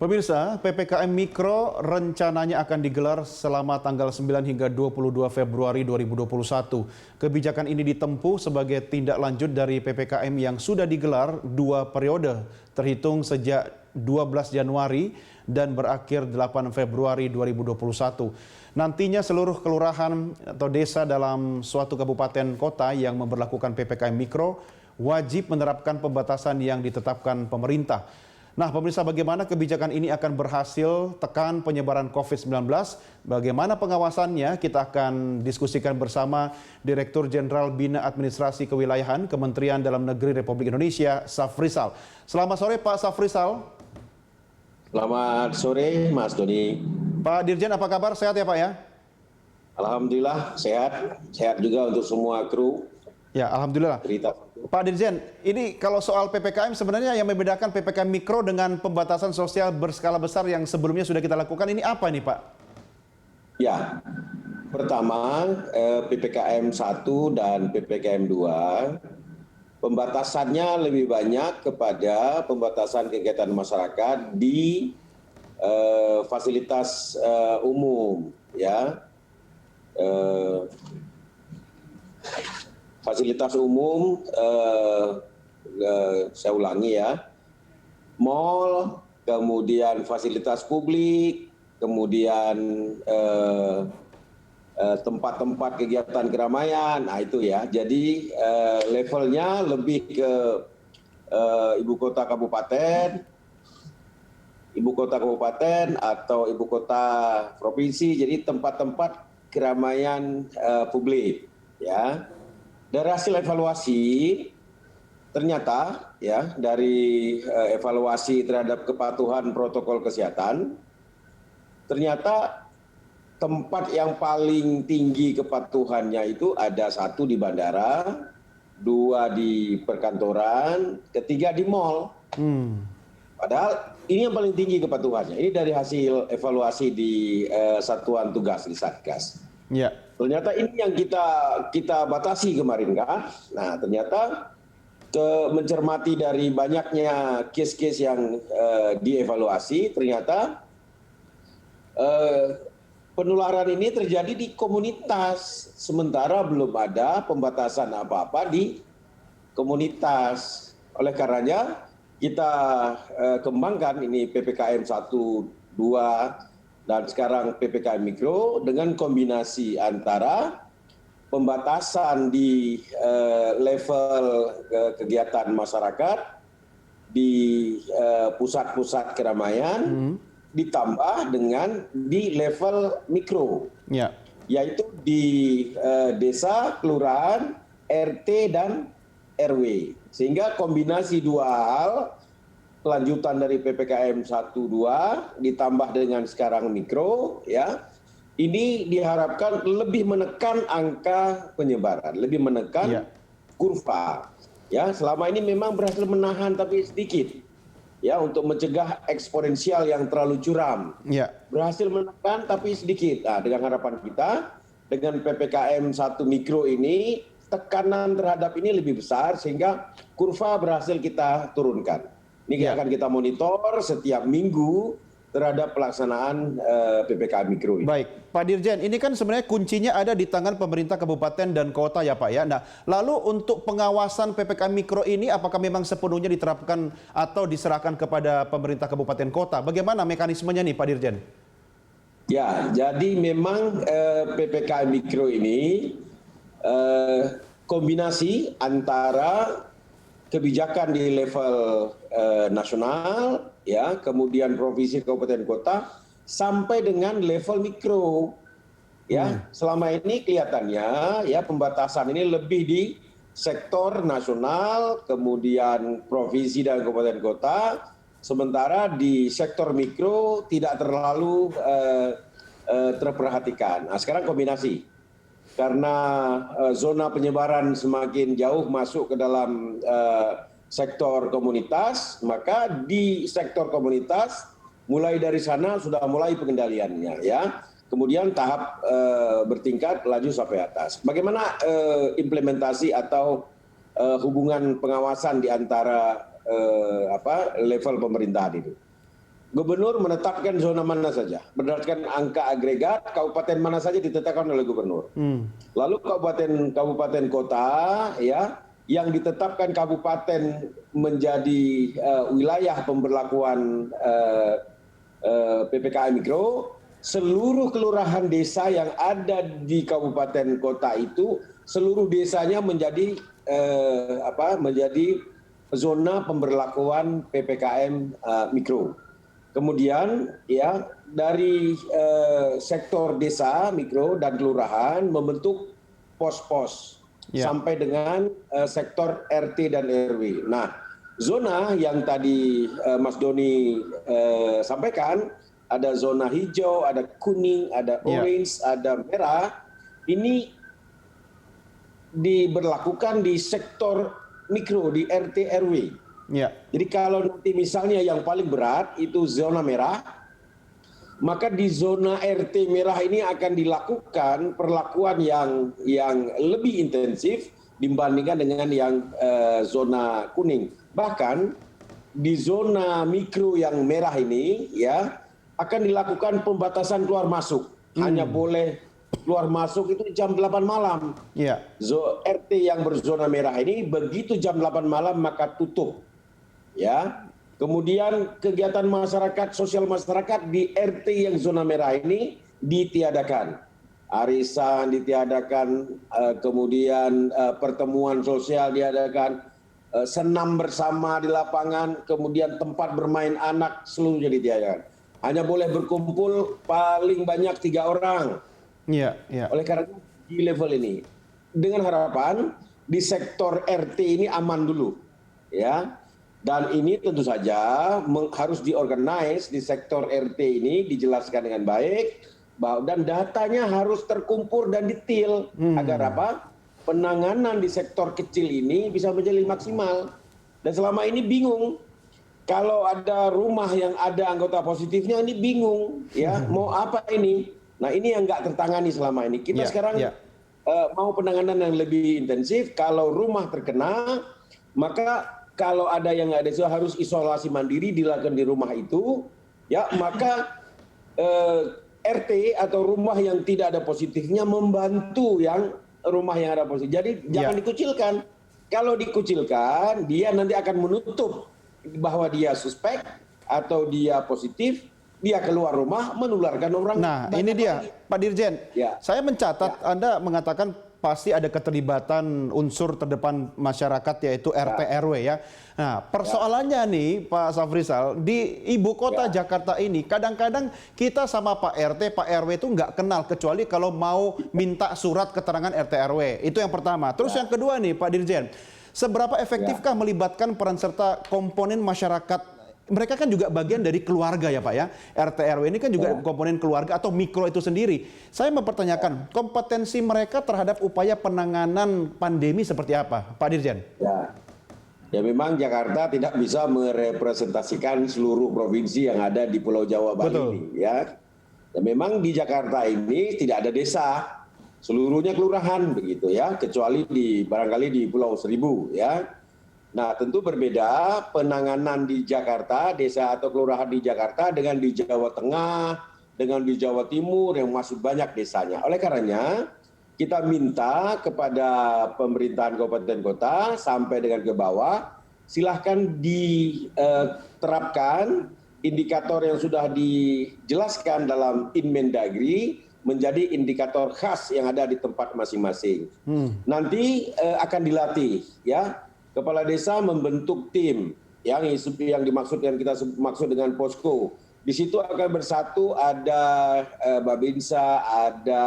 Pemirsa, PPKM Mikro rencananya akan digelar selama tanggal 9 hingga 22 Februari 2021. Kebijakan ini ditempuh sebagai tindak lanjut dari PPKM yang sudah digelar 2 periode, terhitung sejak 12 Januari dan berakhir 8 Februari 2021. Nantinya seluruh kelurahan atau desa dalam suatu kabupaten kota yang memberlakukan PPKM Mikro wajib menerapkan pembatasan yang ditetapkan pemerintah. Nah, pemirsa, bagaimana kebijakan ini akan berhasil tekan penyebaran COVID-19? Bagaimana pengawasannya? Kita akan diskusikan bersama Direktur Jenderal Bina Administrasi Kewilayahan Kementerian Dalam Negeri Republik Indonesia, Safrizal. Selamat sore, Pak Safrizal. Selamat sore, Mas Doni. Pak Dirjen, apa kabar? Sehat ya, Pak ya? Alhamdulillah, sehat. Sehat juga untuk semua kru. Ya, alhamdulillah. Pak Dirjen, ini kalau soal PPKM sebenarnya yang membedakan PPKM Mikro dengan pembatasan sosial berskala besar yang sebelumnya sudah kita lakukan, ini apa nih, Pak? Ya, pertama PPKM 1 dan PPKM 2, pembatasannya lebih banyak kepada pembatasan kegiatan masyarakat di fasilitas umum, ya. Fasilitas umum, saya ulangi ya, mal, kemudian fasilitas publik, kemudian tempat-tempat kegiatan keramaian, nah itu ya. Jadi levelnya lebih ke ibu kota kabupaten atau ibu kota provinsi, jadi tempat-tempat keramaian publik, ya. Dari hasil evaluasi, ternyata ya dari evaluasi terhadap kepatuhan protokol kesehatan, ternyata tempat yang paling tinggi kepatuhannya itu ada 1 di bandara, 2 di perkantoran, 3 di mal. Padahal ini yang paling tinggi kepatuhannya. Ini dari hasil evaluasi di satuan tugas di Satgas. Ya. Ternyata ini yang kita batasi kemarin kan. Nah, ternyata mencermati dari banyaknya case-case yang dievaluasi, ternyata penularan ini terjadi di komunitas, sementara belum ada pembatasan apa-apa di komunitas. Oleh karenanya kita kembangkan ini PPKM 1, 2, dan sekarang PPKM Mikro dengan kombinasi antara pembatasan di level kegiatan masyarakat di pusat-pusat keramaian ditambah dengan di level mikro, yaitu di desa, kelurahan, RT, dan RW. Sehingga kombinasi 2 hal, kelanjutan dari PPKM 1, 2 ditambah dengan sekarang mikro, ya, ini diharapkan lebih menekan angka penyebaran, lebih menekan kurva. Ya, selama ini memang berhasil menahan tapi sedikit, ya, untuk mencegah eksponensial yang terlalu curam. Berhasil menekan tapi sedikit. Nah, dengan harapan kita dengan PPKM 1 mikro ini tekanan terhadap ini lebih besar sehingga kurva berhasil kita turunkan. Ini akan kita monitor setiap minggu terhadap pelaksanaan PPKM Mikro ini. Baik, Pak Dirjen, ini kan sebenarnya kuncinya ada di tangan pemerintah kabupaten dan kota ya Pak ya. Nah, lalu untuk pengawasan PPKM Mikro ini apakah memang sepenuhnya diterapkan atau diserahkan kepada pemerintah kabupaten kota? Bagaimana mekanismenya nih Pak Dirjen? Ya, jadi memang PPKM Mikro ini kombinasi antara kebijakan di level nasional, ya, kemudian provinsi, kabupaten, kota, sampai dengan level mikro, ya. Selama ini kelihatannya, ya, pembatasan ini lebih di sektor nasional, kemudian provinsi dan kabupaten, kota, sementara di sektor mikro tidak terlalu terperhatikan. Nah, sekarang kombinasi. Karena zona penyebaran semakin jauh masuk ke dalam sektor komunitas, maka di sektor komunitas mulai dari sana sudah mulai pengendaliannya, ya. Kemudian tahap bertingkat laju sampai atas. Bagaimana implementasi atau hubungan pengawasan di antara level pemerintahan itu? Gubernur menetapkan zona mana saja berdasarkan angka agregat kabupaten mana saja ditetapkan oleh gubernur. Lalu kabupaten kota ya yang ditetapkan kabupaten menjadi wilayah pemberlakuan PPKM Mikro, seluruh kelurahan desa yang ada di kabupaten kota itu seluruh desanya menjadi menjadi zona pemberlakuan PPKM Mikro. Kemudian ya dari sektor desa, mikro dan kelurahan membentuk pos-pos sampai dengan sektor RT dan RW. Nah, zona yang tadi Mas Doni sampaikan ada zona hijau, ada kuning, ada orange, ada merah. Ini diberlakukan di sektor mikro di RT RW. Jadi kalau nanti misalnya yang paling berat itu zona merah, maka di zona RT merah ini akan dilakukan perlakuan yang lebih intensif dibandingkan dengan yang zona kuning. Bahkan di zona mikro yang merah ini ya akan dilakukan pembatasan keluar masuk. Hanya boleh keluar masuk itu jam 8 malam. RT yang berzona merah ini begitu jam 8 malam maka tutup. Ya, kemudian kegiatan masyarakat, sosial masyarakat di RT yang zona merah ini ditiadakan, arisan ditiadakan, kemudian pertemuan sosial diadakan, senam bersama di lapangan, kemudian tempat bermain anak seluruhnya ditiadakan. Hanya boleh berkumpul paling banyak 3 orang. Oleh karena di level ini, dengan harapan di sektor RT ini aman dulu, ya. Dan ini tentu saja harus diorganize di sektor RT ini dijelaskan dengan baik dan datanya harus terkumpul dan detail agar apa? Penanganan di sektor kecil ini bisa menjadi maksimal. Dan selama ini bingung. Kalau ada rumah yang ada anggota positifnya ini bingung ya, mau apa ini? Nah, ini yang nggak tertangani selama ini. Kita sekarang mau penanganan yang lebih intensif. Kalau rumah terkena, maka kalau ada yang nggak ada harus isolasi mandiri dilakukan di rumah itu, ya maka RT atau rumah yang tidak ada positifnya membantu yang rumah yang ada positif. Jadi jangan dikucilkan. Kalau dikucilkan, dia nanti akan menutup bahwa dia suspek atau dia positif, dia keluar rumah menularkan orang. Nah, ini dia, Pak Dirjen. Saya mencatat Anda mengatakan pasti ada keterlibatan unsur terdepan masyarakat yaitu RT RW ya. Nah, persoalannya nih Pak Safrizal, di ibu kota Jakarta ini kadang-kadang kita sama Pak RT, Pak RW itu nggak kenal kecuali kalau mau minta surat keterangan RT RW. Itu yang pertama. Terus yang kedua nih Pak Dirjen, seberapa efektifkah melibatkan peran serta komponen masyarakat? Mereka kan juga bagian dari keluarga ya Pak ya. RT RW ini kan juga komponen keluarga atau mikro itu sendiri. Saya mempertanyakan kompetensi mereka terhadap upaya penanganan pandemi seperti apa, Pak Dirjen? Ya memang Jakarta tidak bisa merepresentasikan seluruh provinsi yang ada di Pulau Jawa Bali ini ya. Ya memang di Jakarta ini tidak ada desa. Seluruhnya kelurahan begitu ya, kecuali barangkali di Pulau Seribu ya. Nah, tentu berbeda penanganan di Jakarta, desa atau kelurahan di Jakarta dengan di Jawa Tengah, dengan di Jawa Timur yang masih banyak desanya. Oleh karenanya, kita minta kepada pemerintahan kabupaten kota sampai dengan ke bawah, silahkan diterapkan indikator yang sudah dijelaskan dalam Inmendagri menjadi indikator khas yang ada di tempat masing-masing. Nanti akan dilatih ya. Kepala desa membentuk tim yang dimaksud yang kita maksud dengan posko. Di situ akan bersatu ada Babinsa, ada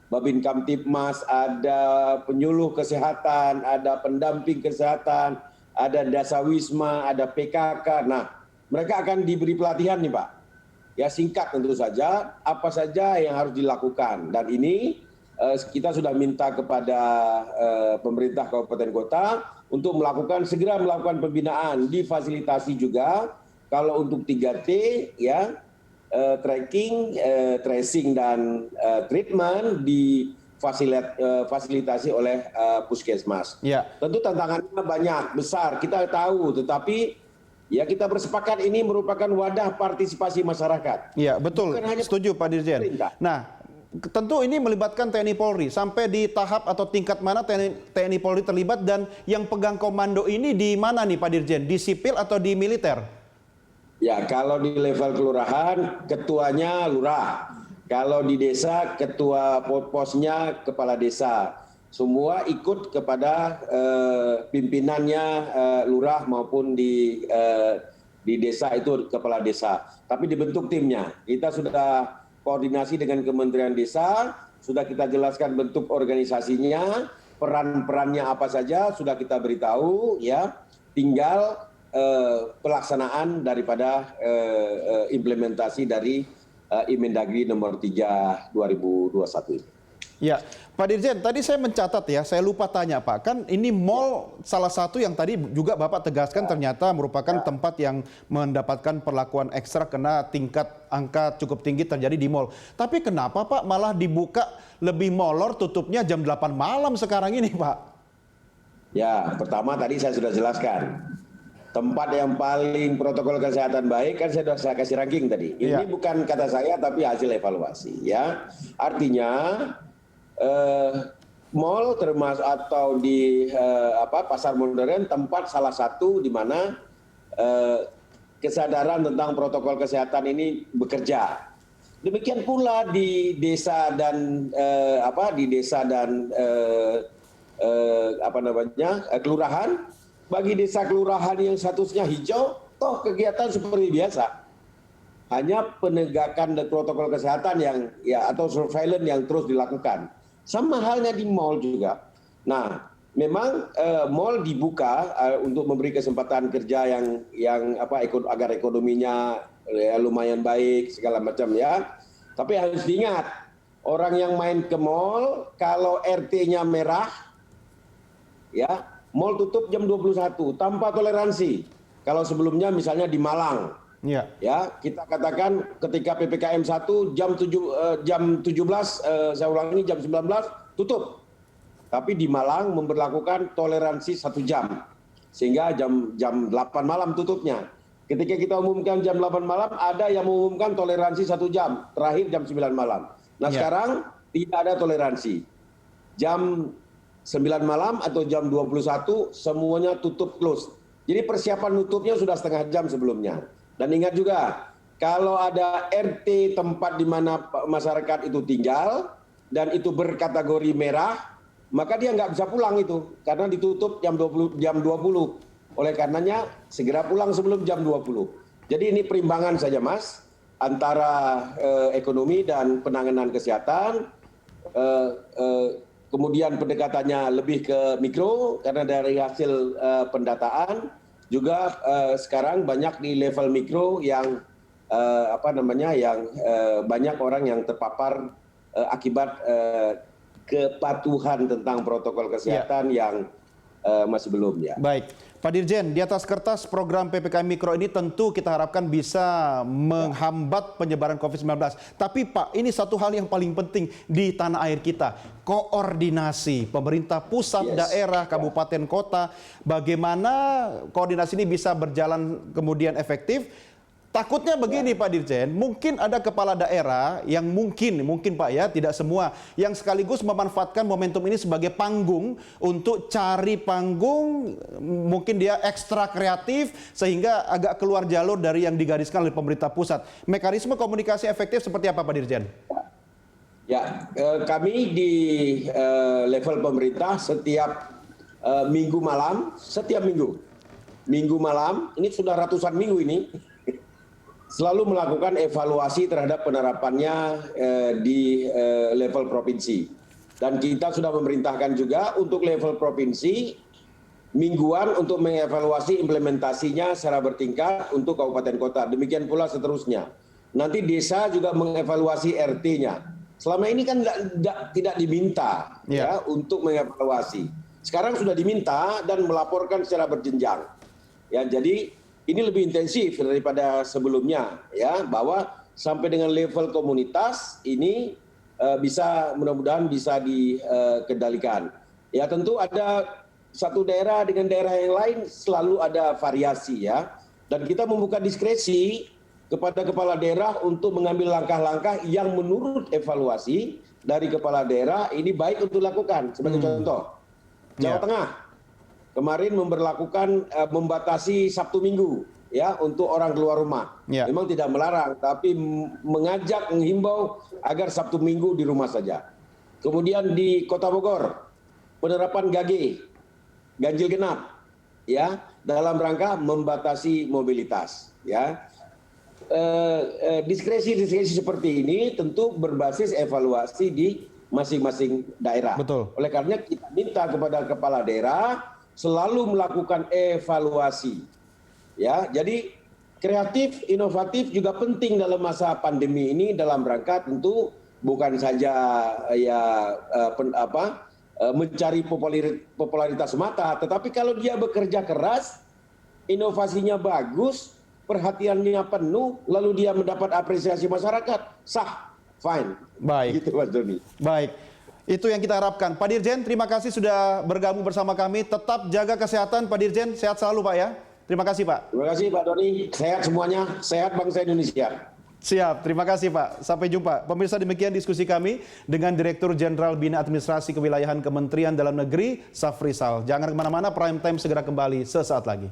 Babin Kamtipmas, ada penyuluh kesehatan, ada pendamping kesehatan, ada Dasawisma, ada PKK. Nah, mereka akan diberi pelatihan nih Pak. Ya singkat tentu saja, apa saja yang harus dilakukan. Dan ini kita sudah minta kepada pemerintah kabupaten kota untuk segera melakukan pembinaan, difasilitasi juga kalau untuk 3T ya tracking, tracing dan treatment difasilitasi oleh puskesmas. Tentu tantangannya banyak besar kita tahu, tetapi Ya, kita bersepakat ini merupakan wadah partisipasi masyarakat. Iya, betul. Bukan hanya Setuju Pak Dirjen. pemerintah. Nah, tentu ini melibatkan TNI Polri. Sampai di tahap atau tingkat mana TNI Polri terlibat dan yang pegang komando ini di mana nih Pak Dirjen? Di sipil atau di militer? Ya, kalau di level kelurahan, ketuanya lurah. Kalau di desa, ketua posnya kepala desa. Semua ikut kepada pimpinannya lurah maupun di desa itu kepala desa. Tapi dibentuk timnya. Kita sudah koordinasi dengan Kementerian Desa, sudah kita jelaskan bentuk organisasinya, peran-perannya apa saja sudah kita beritahu, ya. Tinggal pelaksanaan daripada implementasi dari Imendagri nomor 3 2021 ini. Ya, Pak Dirjen, tadi saya mencatat ya, saya lupa tanya Pak, kan ini mall salah satu yang tadi juga Bapak tegaskan ternyata merupakan tempat yang mendapatkan perlakuan ekstra karena tingkat angka cukup tinggi terjadi di mall. Tapi kenapa Pak malah dibuka lebih molor tutupnya jam 8 malam sekarang ini Pak? Ya, pertama tadi saya sudah jelaskan. Tempat yang paling protokol kesehatan baik kan saya sudah kasih ranking tadi. Ini bukan kata saya tapi hasil evaluasi ya. Artinya mall termasuk atau di pasar modern tempat salah satu di mana kesadaran tentang protokol kesehatan ini bekerja. Demikian pula di desa dan kelurahan. Bagi desa kelurahan yang statusnya hijau, toh kegiatan seperti biasa. Hanya penegakan protokol kesehatan yang atau surveillance yang terus dilakukan. Sama halnya di mall juga. Nah, memang mall dibuka untuk memberi kesempatan kerja agar ekonominya lumayan baik segala macam ya. Tapi harus diingat, orang yang main ke mall kalau RT-nya merah ya, mall tutup jam 21 tanpa toleransi. Kalau sebelumnya misalnya di Malang, ya kita katakan ketika PPKM 1 jam 17, saya ulangi jam 19 tutup. Tapi di Malang memberlakukan toleransi 1 jam, sehingga jam 8 malam tutupnya. Ketika kita umumkan jam 8 malam, ada yang mengumumkan toleransi 1 jam, terakhir jam 9 malam. Nah sekarang tidak ada toleransi. Jam 9 malam atau jam 21 semuanya tutup close. Jadi persiapan tutupnya sudah setengah jam sebelumnya. Dan ingat juga, kalau ada RT tempat di mana masyarakat itu tinggal dan itu berkategori merah, maka dia nggak bisa pulang itu karena ditutup jam 20. Oleh karenanya segera pulang sebelum jam 20. Jadi ini perimbangan saja Mas antara ekonomi dan penanganan kesehatan. Kemudian pendekatannya lebih ke mikro karena dari hasil pendataan juga sekarang banyak di level mikro yang banyak orang yang terpapar akibat kepatuhan tentang protokol kesehatan yang masih belum ya. Baik, Pak Dirjen, di atas kertas program PPKM Mikro ini tentu kita harapkan bisa menghambat penyebaran COVID-19. Tapi Pak, ini satu hal yang paling penting di tanah air kita, koordinasi pemerintah pusat, daerah, kabupaten, kota. Bagaimana koordinasi ini bisa berjalan kemudian efektif? Takutnya begini Pak Dirjen, mungkin ada kepala daerah yang mungkin Pak ya, tidak semua, yang sekaligus memanfaatkan momentum ini sebagai panggung untuk cari panggung, mungkin dia ekstra kreatif sehingga agak keluar jalur dari yang digariskan oleh pemerintah pusat. Mekanisme komunikasi efektif seperti apa Pak Dirjen? Ya, kami di level pemerintah setiap minggu malam, minggu malam, ini sudah ratusan minggu ini, selalu melakukan evaluasi terhadap penerapannya di level provinsi. Dan kita sudah memerintahkan juga untuk level provinsi mingguan untuk mengevaluasi implementasinya secara bertingkat untuk kabupaten kota. Demikian pula seterusnya. Nanti desa juga mengevaluasi RT-nya. Selama ini kan tidak diminta ya untuk mengevaluasi. Sekarang sudah diminta dan melaporkan secara berjenjang. Ya, jadi ini lebih intensif daripada sebelumnya ya, bahwa sampai dengan level komunitas ini mudah-mudahan bisa dikendalikan. Ya tentu ada satu daerah dengan daerah yang lain selalu ada variasi ya. Dan kita membuka diskresi kepada kepala daerah untuk mengambil langkah-langkah yang menurut evaluasi dari kepala daerah ini baik untuk dilakukan. Sebagai contoh, Jawa Tengah kemarin membatasi Sabtu Minggu ya untuk orang keluar rumah. Memang tidak melarang, tapi menghimbau agar Sabtu Minggu di rumah saja. Kemudian di Kota Bogor, penerapan ganjil genap, ya, dalam rangka membatasi mobilitas, ya. Diskresi-diskresi seperti ini tentu berbasis evaluasi di masing-masing daerah. Betul. Oleh karena kita minta kepada kepala daerah selalu melakukan evaluasi, ya. Jadi kreatif, inovatif juga penting dalam masa pandemi ini dalam rangka tentu bukan saja mencari popularitas semata, tetapi kalau dia bekerja keras, inovasinya bagus, perhatiannya penuh, lalu dia mendapat apresiasi masyarakat, sah, fine. Baik. Gitu, Mas Doni. Baik. Itu yang kita harapkan. Pak Dirjen, terima kasih sudah bergabung bersama kami. Tetap jaga kesehatan, Pak Dirjen. Sehat selalu, Pak ya. Terima kasih, Pak. Terima kasih, Pak Doni. Sehat semuanya. Sehat bangsa Indonesia. Siap, terima kasih Pak. Sampai jumpa. Pemirsa, demikian diskusi kami dengan Direktur Jenderal Bina Administrasi Kewilayahan Kementerian Dalam Negeri, Safrisal. Jangan kemana-mana, Prime Time segera kembali sesaat lagi.